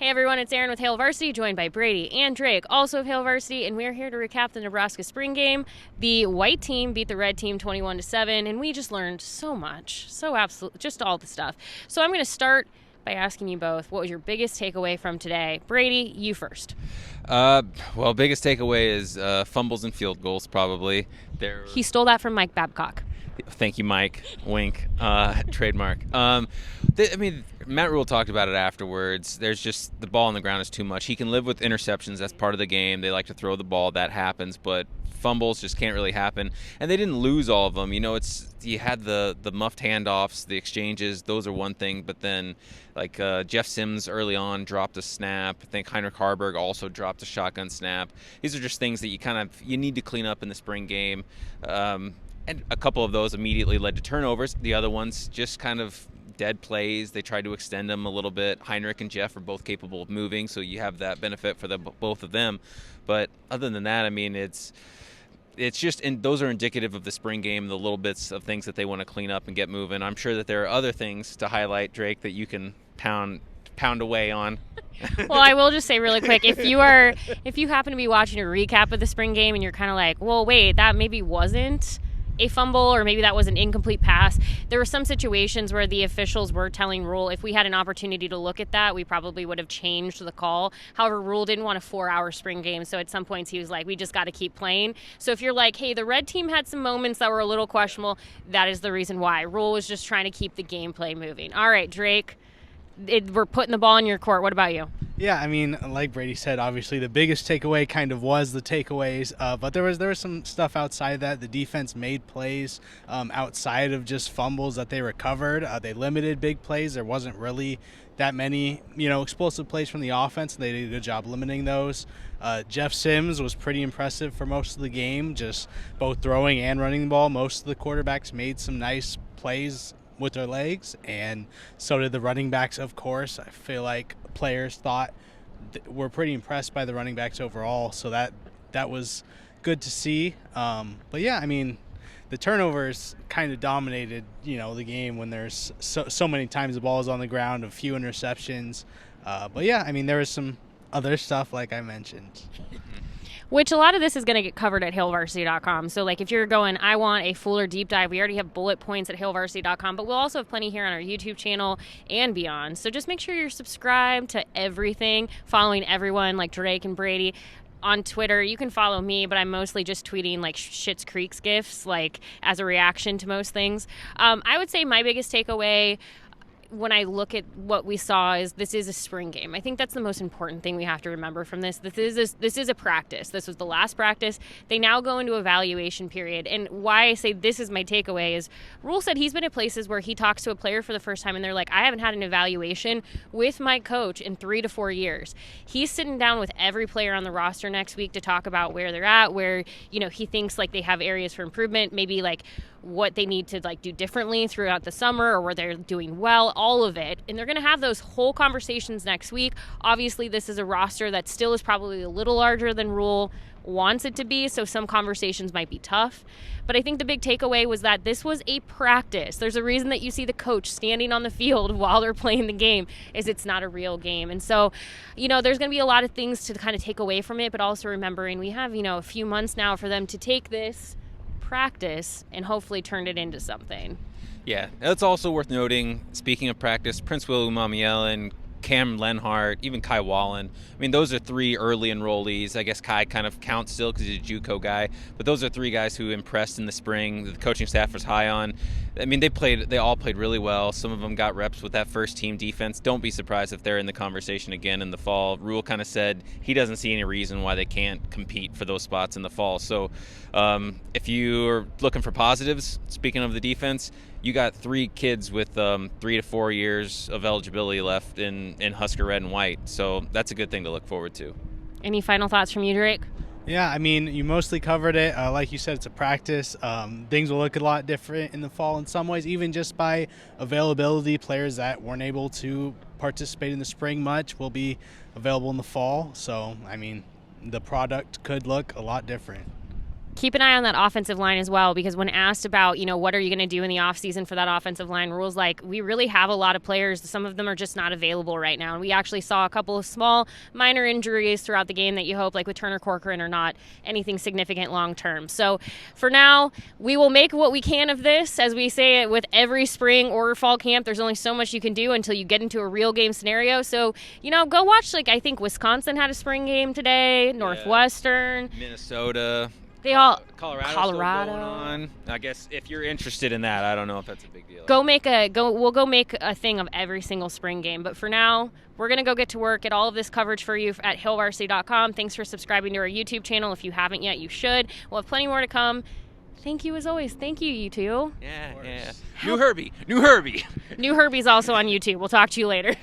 Hey everyone, it's Erin with Hail Varsity, joined by Brady and Drake, also of Hail Varsity, and we're here to recap the Nebraska spring game. The white team beat the red team 21-7, and we just learned so much, just all the stuff. So I'm going to start by asking you both, what was your biggest takeaway from today? Brady, you first. Biggest takeaway is fumbles and field goals, probably. He stole that from Mike Babcock. Thank you, Mike. Wink. Trademark. Matt Rule talked about it afterwards. There's just the ball on the ground is too much. He can live with interceptions. That's part of the game. They like to throw the ball. That happens. But fumbles just can't really happen. And they didn't lose all of them. You know, you had the muffed handoffs, the exchanges. Those are one thing. But then, Jeff Sims early on dropped a snap. I think Heinrich Harburg also dropped a shotgun snap. These are just things that you need to clean up in the spring game. And a couple of those immediately led to turnovers. The other ones just kind of dead plays. They tried to extend them a little bit. Heinrich and Jeff are both capable of moving, so you have that benefit for both of them. But other than that, it's just, and those are indicative of the spring game, the little bits of things that they want to clean up and get moving. I'm sure that there are other things to highlight, Drake, that you can pound away on. Well, I will just say really quick, if you happen to be watching a recap of the spring game and you're kind of like, well, wait, that maybe wasn't a fumble, or maybe that was an incomplete pass. There were some situations where the officials were telling Rule, if we had an opportunity to look at that, we probably would have changed the call. However, Rule didn't want a 4-hour spring game, so at some points he was like, we just got to keep playing. So if you're like, hey, the red team had some moments that were a little questionable, that is the reason why. Rule was just trying to keep the gameplay moving. All right, Drake, we're putting the ball in your court. What about you? Yeah, like Brady said, obviously the biggest takeaway kind of was the takeaways, but there was some stuff outside that. The defense made plays outside of just fumbles that they recovered. They limited big plays. There wasn't really that many, explosive plays from the offense, and they did a good job limiting those. Jeff Sims was pretty impressive for most of the game, just both throwing and running the ball. Most of the quarterbacks made some nice plays with their legs, and so did the running backs, of course. I feel like players were pretty impressed by the running backs overall, so that was good to see. But yeah, the turnovers kind of dominated, the game when there's so many times the ball is on the ground, a few interceptions. But yeah, there was some other stuff like I mentioned. Which a lot of this is going to get covered at hailvarsity.com. So, if you're going, I want a fuller deep dive, we already have bullet points at hailvarsity.com, but we'll also have plenty here on our YouTube channel and beyond. So just make sure you're subscribed to everything, following everyone like Drake and Brady. On Twitter, you can follow me, but I'm mostly just tweeting Schitt's Creek's gifs, as a reaction to most things. I would say my biggest takeaway when I look at what we saw is this is a spring game. I think that's the most important thing we have to remember from this. This is a practice. This was the last practice. They now go into evaluation period. And why I say this is my takeaway is Rule said he's been at places where he talks to a player for the first time and they're like, I haven't had an evaluation with my coach in 3 to 4 years. He's sitting down with every player on the roster next week to talk about where they're at, where, he thinks they have areas for improvement, maybe what they need to do differently throughout the summer, or where they're doing well, all of it. And they're going to have those whole conversations next week. Obviously, this is a roster that still is probably a little larger than Rule wants it to be, so some conversations might be tough. But I think the big takeaway was that this was a practice. There's a reason that you see the coach standing on the field while they're playing the game, is it's not a real game. And so, there's going to be a lot of things to kind of take away from it, but also remembering we have, a few months now for them to take this practice and hopefully turn it into something. Yeah, it's also worth noting, speaking of practice, Prince William Mamiellan, Cam Lenhart, even Kai Wallen. Those are 3 early enrollees. I guess Kai kind of counts still because he's a JUCO guy, but those are 3 guys who impressed in the spring. The coaching staff was high on. They all played really well. Some of them got reps with that first team defense. Don't be surprised if they're in the conversation again in the fall. Rule kind of said he doesn't see any reason why they can't compete for those spots in the fall. So if you're looking for positives, speaking of the defense, you got 3 kids with 3 to 4 years of eligibility left in Husker red and white. So that's a good thing to look forward to. Any final thoughts from you, Drake? Yeah, you mostly covered it. Like you said, it's a practice. Things will look a lot different in the fall in some ways, even just by availability. Players that weren't able to participate in the spring much will be available in the fall. So, the product could look a lot different. keep an eye on that offensive line as well, because when asked about, what are you going to do in the offseason for that offensive line, Rule's like, we really have a lot of players. Some of them are just not available right now. And we actually saw a couple of small, minor injuries throughout the game that you hope, like with Turner Corcoran, are not anything significant long term. So for now, we will make what we can of this. As we say it with every spring or fall camp, there's only so much you can do until you get into a real game scenario. So, go watch, I think Wisconsin had a spring game today, Northwestern. Minnesota. Colorado. Still going on. I guess if you're interested in that, I don't know if that's a big deal. We'll go make a thing of every single spring game. But for now, we're going to go get to work, get all of this coverage for you at hailvarsity.com. Thanks for subscribing to our YouTube channel. If you haven't yet, you should. We'll have plenty more to come. Thank you as always. Thank you, you two. Yeah. New Herbie. New Herbie's also on YouTube. We'll talk to you later.